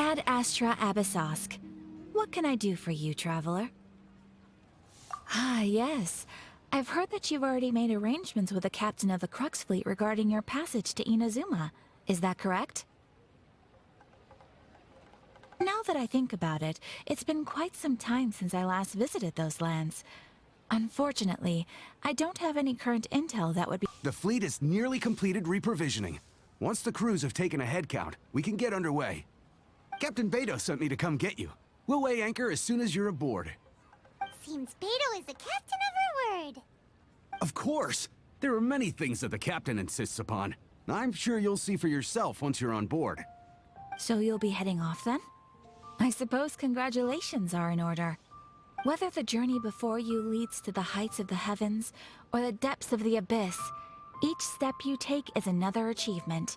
Ad Astra Abyssosk. What can I do for you, traveler? Ah, yes. I've heard that you've already made arrangements with the captain of the Crux fleet regarding your passage to Inazuma. Is that correct? Now that I think about it, it's been quite some time since I last visited those lands. Unfortunately, I don't have any current intel that would be— The fleet is nearly completed reprovisioning. Once the crews have taken a head count, we can get underway. Captain Beto sent me to come get you. We'll weigh anchor as soon as you're aboard. Seems Beto is the captain of her word. Of course! There are many things that the captain insists upon. I'm sure you'll see for yourself once you're on board. So you'll be heading off then? I suppose congratulations are in order. Whether the journey before you leads to the heights of the heavens or the depths of the abyss, each step you take is another achievement.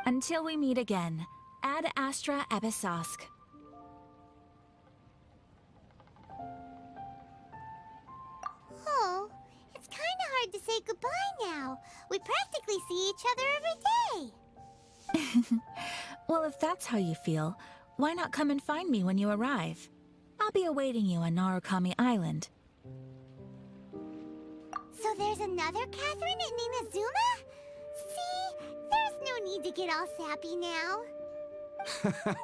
Until we meet again, Ad Astra Abyssosk. Oh, it's kinda hard to say goodbye now. We practically see each other every day. Well, if that's how you feel, why not come and find me when you arrive? I'll be awaiting you on Narukami Island. So there's another Catherine in Inazuma? See, there's no need to get all sappy now.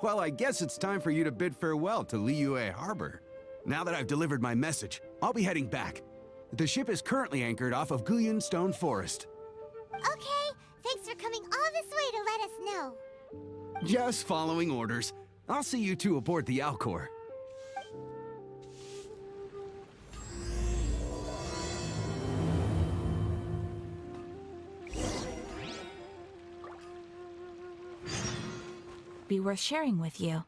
Well, I guess it's time for you to bid farewell to Liyue Harbor. Now that I've delivered my message, I'll be heading back. The ship is currently anchored off of Guyun Stone Forest. Okay, thanks for coming all this way to let us know. Just following orders. I'll see you two aboard the Alcor. Be worth sharing with you.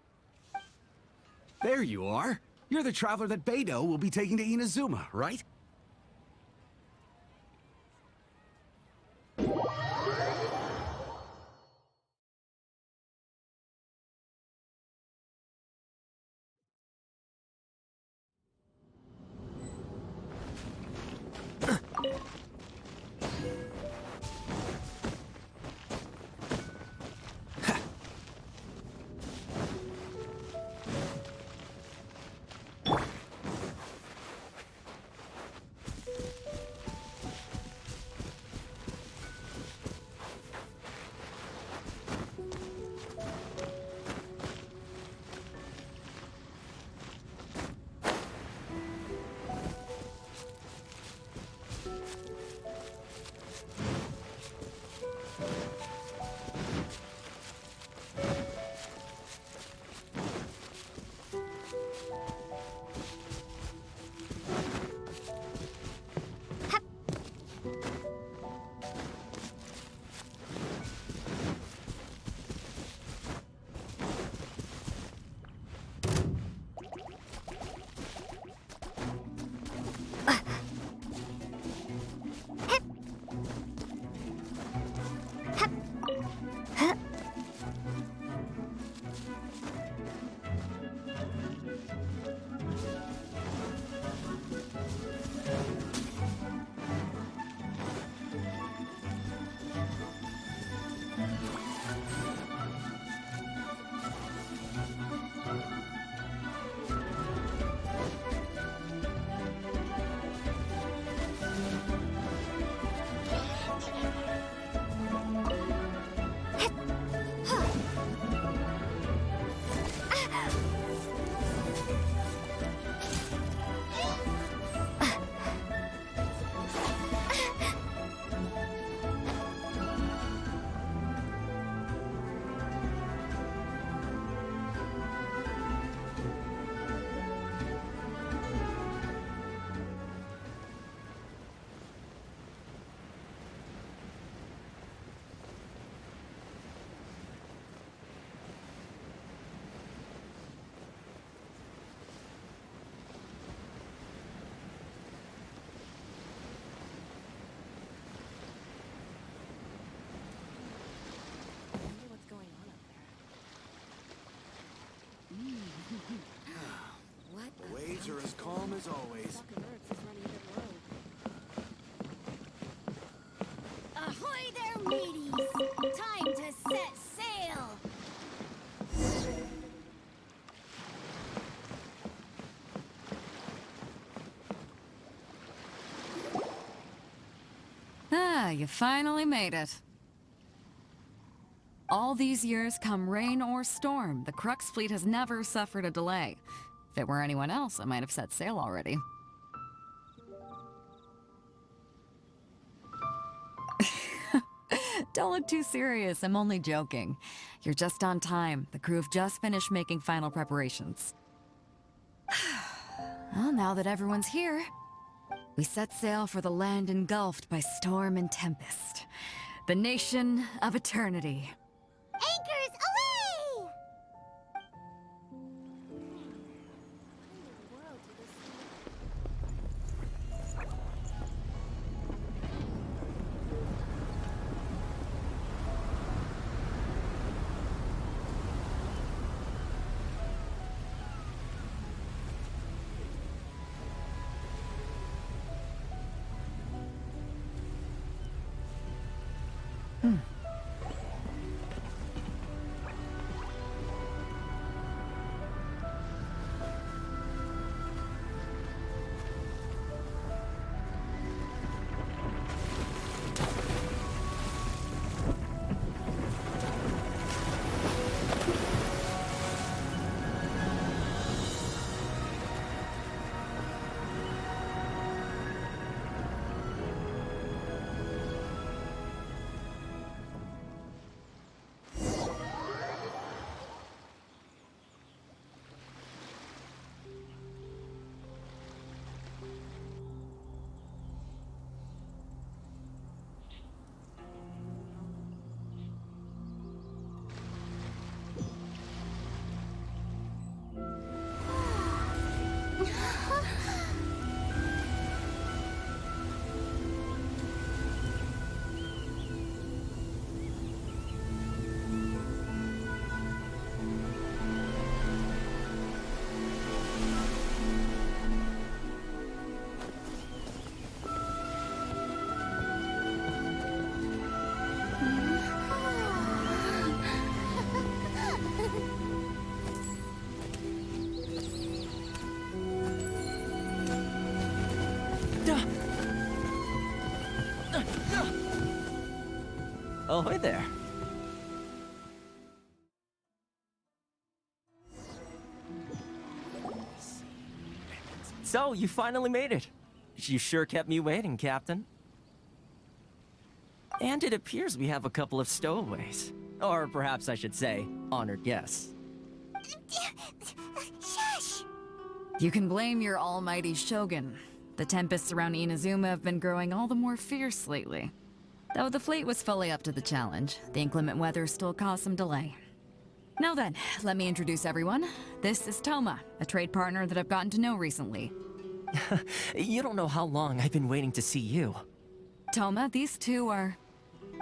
There you are. You're the traveler that Beto will be taking to Inazuma, right? The waves are as calm as always. Ahoy there, mateys! Time to set sail! you finally made it. All these years, come rain or storm, the Crux fleet has never suffered a delay. If it were anyone else, I might have set sail already. Don't look too serious, I'm only joking. You're just on time. The crew have just finished making final preparations. Well, now that everyone's here, we set sail for the land engulfed by storm and tempest. The nation of eternity. Anchors away! Ahoy there. So, you finally made it. You sure kept me waiting, Captain. And it appears we have a couple of stowaways. Or perhaps I should say, honored guests. Shush! You can blame your almighty Shogun. The tempests around Inazuma have been growing all the more fierce lately. Though the fleet was fully up to the challenge, the inclement weather still caused some delay. Now then, let me introduce everyone. This is Toma, a trade partner that I've gotten to know recently. You don't know how long I've been waiting to see you. Toma, these two are...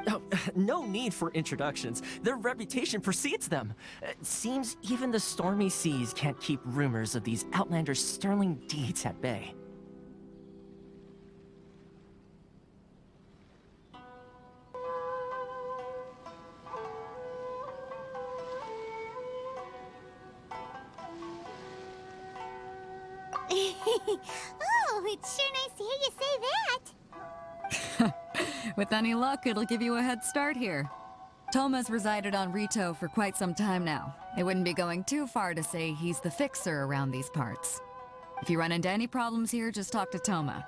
Oh, no need for introductions. Their reputation precedes them. Seems even the stormy seas can't keep rumors of these outlanders' sterling deeds at bay. Oh, it's sure nice to hear you say that. With any luck, it'll give you a head start here. Toma's resided on Rito for quite some time now. It wouldn't be going too far to say he's the fixer around these parts. If you run into any problems here, just talk to Toma.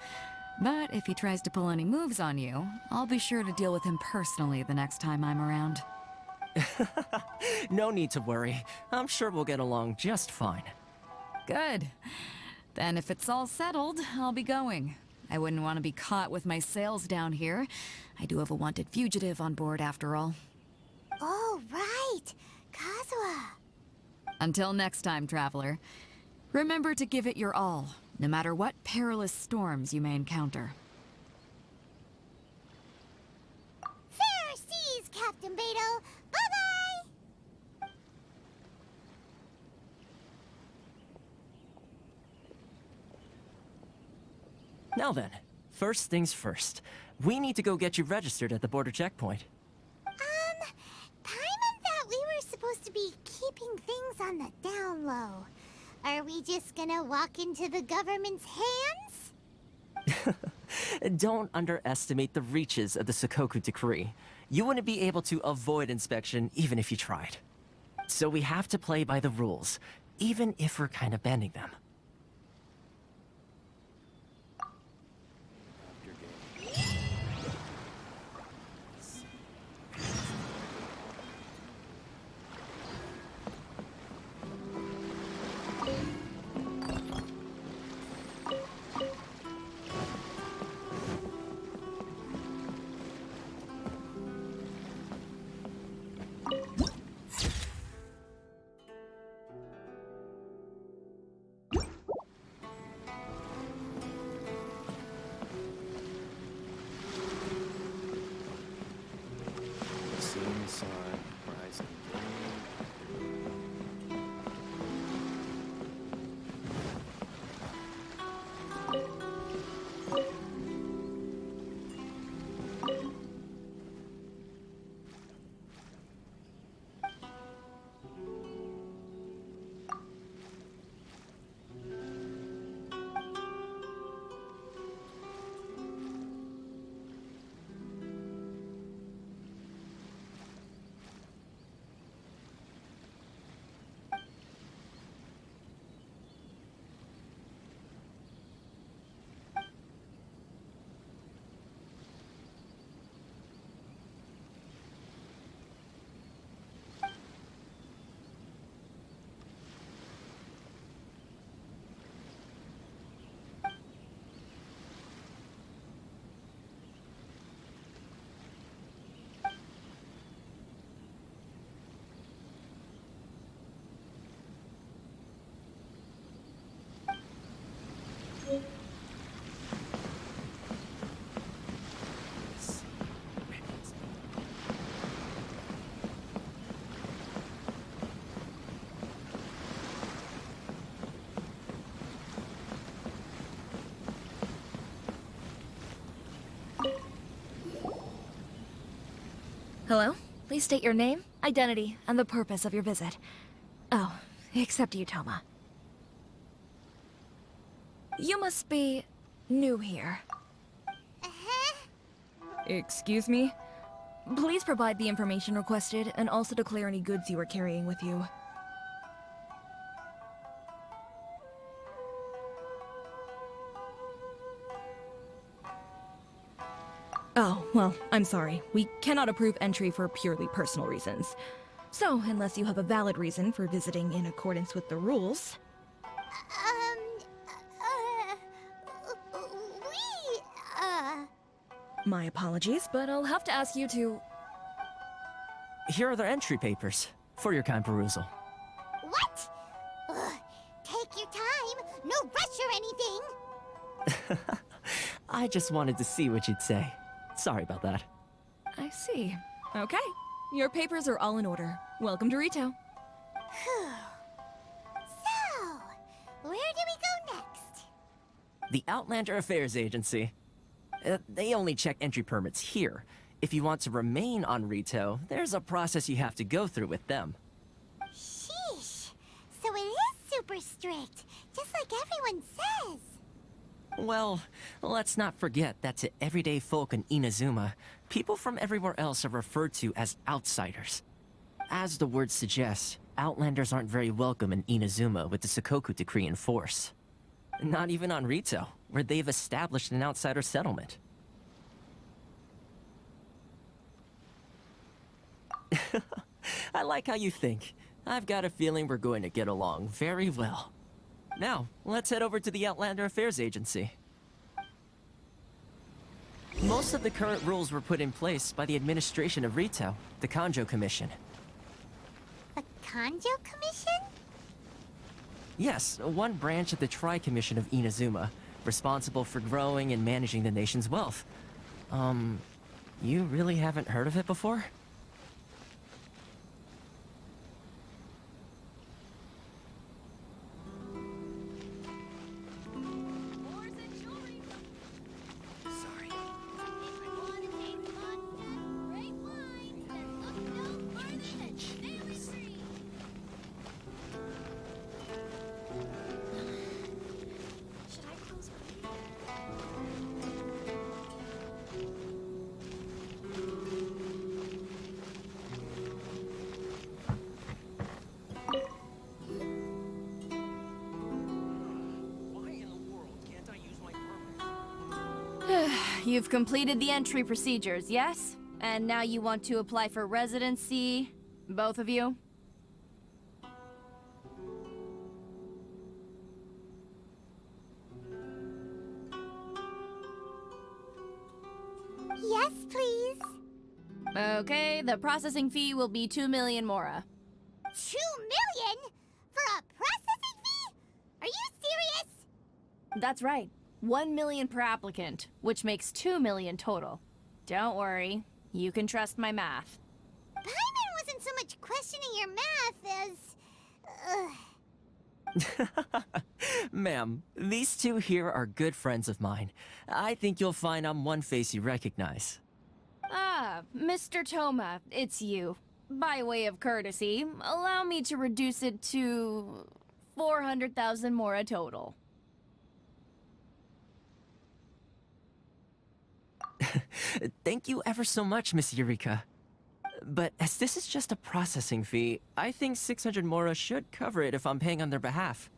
But if he tries to pull any moves on you, I'll be sure to deal with him personally the next time I'm around. No need to worry. I'm sure we'll get along just fine. Good. Then if it's all settled, I'll be going. I wouldn't want to be caught with my sails down here. I do have a wanted fugitive on board after all. Oh, right. Kazuha. Until next time, traveler. Remember to give it your all, no matter what perilous storms you may encounter. Fair seas, Captain Beto. Bye-bye! Now then, first things first. We need to go get you registered at the border checkpoint. Paimon thought we were supposed to be keeping things on the down low. Are we just gonna walk into the government's hands? Don't underestimate the reaches of the Sakoku Decree. You wouldn't be able to avoid inspection even if you tried. So we have to play by the rules, even if we're kind of bending them. Hello? Please state your name, identity, and the purpose of your visit. Oh, except you, Toma. You must be new here. Uh-huh. Excuse me? Please provide the information requested and also declare any goods you are carrying with you. Oh, well, I'm sorry. We cannot approve entry for purely personal reasons. So, unless you have a valid reason for visiting in accordance with the rules... My apologies, but I'll have to ask you to... Here are the entry papers, for your kind perusal. What? Ugh, take your time. No rush or anything. I just wanted to see what you'd say. Sorry about that. I see. Okay. Your papers are all in order. Welcome to Rito. Whew. So, where do we go next? The Outlander Affairs Agency. They only check entry permits here. If you want to remain on Rito, there's a process you have to go through with them. Sheesh. So it is super strict, just like everyone says. Well, let's not forget that to everyday folk in Inazuma, people from everywhere else are referred to as outsiders. As the word suggests, Outlanders aren't very welcome in Inazuma with the Sakoku Decree in force. Not even on Rito, where they've established an outsider settlement. I like how you think. I've got a feeling we're going to get along very well. Now, let's head over to the Outlander Affairs Agency. Most of the current rules were put in place by the administration of Rito, the Kanjo Commission. The Kanjo Commission? Yes, one branch of the Tri-Commission of Inazuma, responsible for growing and managing the nation's wealth. You really haven't heard of it before? You've completed the entry procedures, yes? And now you want to apply for residency? Both of you? Yes, please. Okay, the processing fee will be 2 million mora. 2 million? For a processing fee? Are you serious? That's right. 1 million per applicant, which makes 2 million total. Don't worry, you can trust my math. Paimon wasn't so much questioning your math as... Ma'am, these two here are good friends of mine. I think you'll find I'm one face you recognize. Ah, Mr. Toma, it's you. By way of courtesy, allow me to reduce it to 400,000 mora total. Thank you ever so much, Miss Eureka. But as this is just a processing fee, I think 600 mora should cover it if I'm paying on their behalf.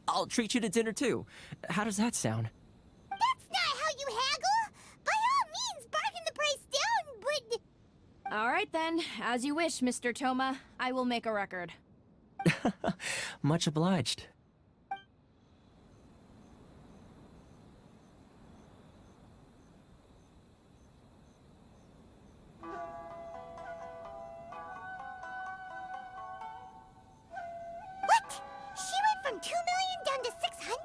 I'll treat you to dinner too. How does that sound? That's not how you haggle! By all means, bargain the price down, but... Alright then, as you wish, Mr. Toma. I will make a record. Much obliged. What? She went from 2 million down to 600?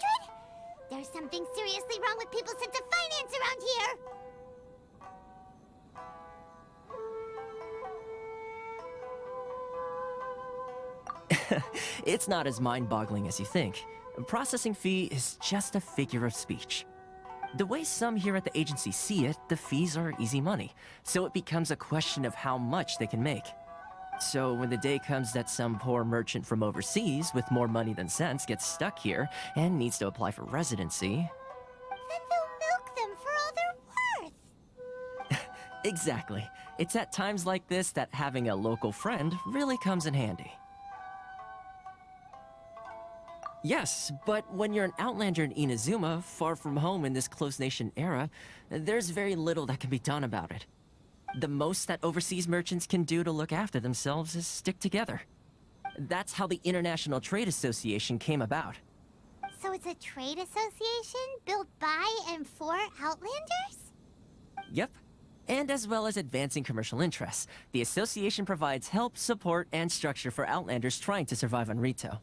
There's something seriously wrong with people's sense of finance around here! It's not as mind-boggling as you think. A processing fee is just a figure of speech. The way some here at the agency see it, the fees are easy money, so it becomes a question of how much they can make. So when the day comes that some poor merchant from overseas with more money than sense gets stuck here and needs to apply for residency... Then they'll milk them for all they're worth! Exactly. It's at times like this that having a local friend really comes in handy. Yes, but when you're an outlander in Inazuma, far from home in this close nation era, there's very little that can be done about it. The most that overseas merchants can do to look after themselves is stick together. That's how the International Trade Association came about. So it's a trade association built by and for Outlanders? Yep. And as well as advancing commercial interests, the association provides help, support, and structure for Outlanders trying to survive on Rito.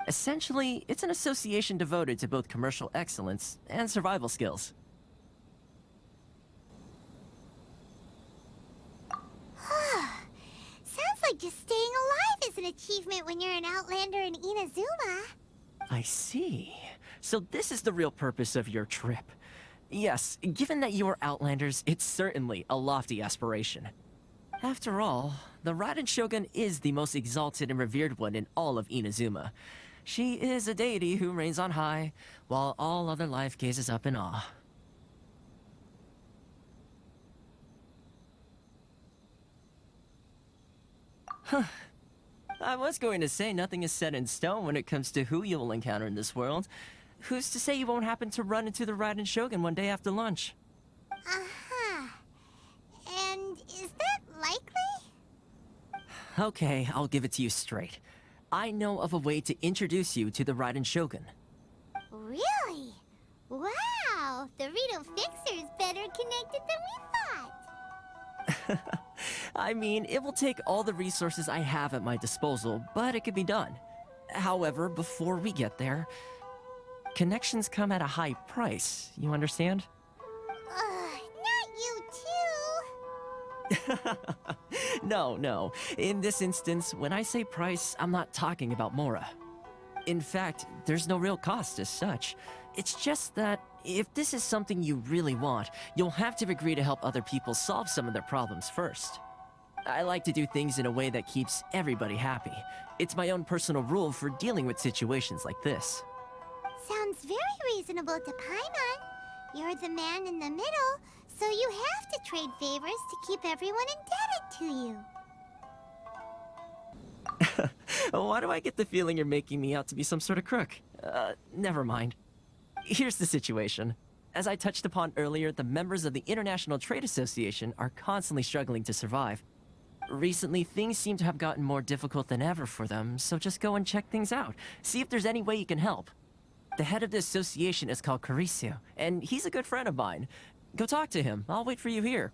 Essentially, it's an association devoted to both commercial excellence and survival skills. Sounds like just staying alive is an achievement when you're an Outlander in Inazuma. I see. So this is the real purpose of your trip. Yes, given that you are Outlanders, it's certainly a lofty aspiration. After all, the Raiden Shogun is the most exalted and revered one in all of Inazuma. She is a deity who reigns on high, while all other life gazes up in awe. Huh. I was going to say nothing is set in stone when it comes to who you will encounter in this world. Who's to say you won't happen to run into the Raiden Shogun one day after lunch? Uh-huh. And is that likely? Okay, I'll give it to you straight. I know of a way to introduce you to the Raiden Shogun. Really? Wow! The Rito Fixer is better connected than we thought! I mean, it will take all the resources I have at my disposal, but it could be done. However, before we get there, connections come at a high price, you understand? Not you too! No. In this instance, when I say price, I'm not talking about Mora. In fact, there's no real cost as such. It's just that if this is something you really want, you'll have to agree to help other people solve some of their problems first. I like to do things in a way that keeps everybody happy. It's my own personal rule for dealing with situations like this. Sounds very reasonable to Paimon. You're the man in the middle, so you have to trade favors to keep everyone indebted to you. Why do I get the feeling you're making me out to be some sort of crook? Never mind. Here's the situation. As I touched upon earlier, the members of the International Trade Association are constantly struggling to survive. Recently, things seem to have gotten more difficult than ever for them, so just go and check things out. See if there's any way you can help. The head of the association is called Caricio, and he's a good friend of mine. Go talk to him. I'll wait for you here.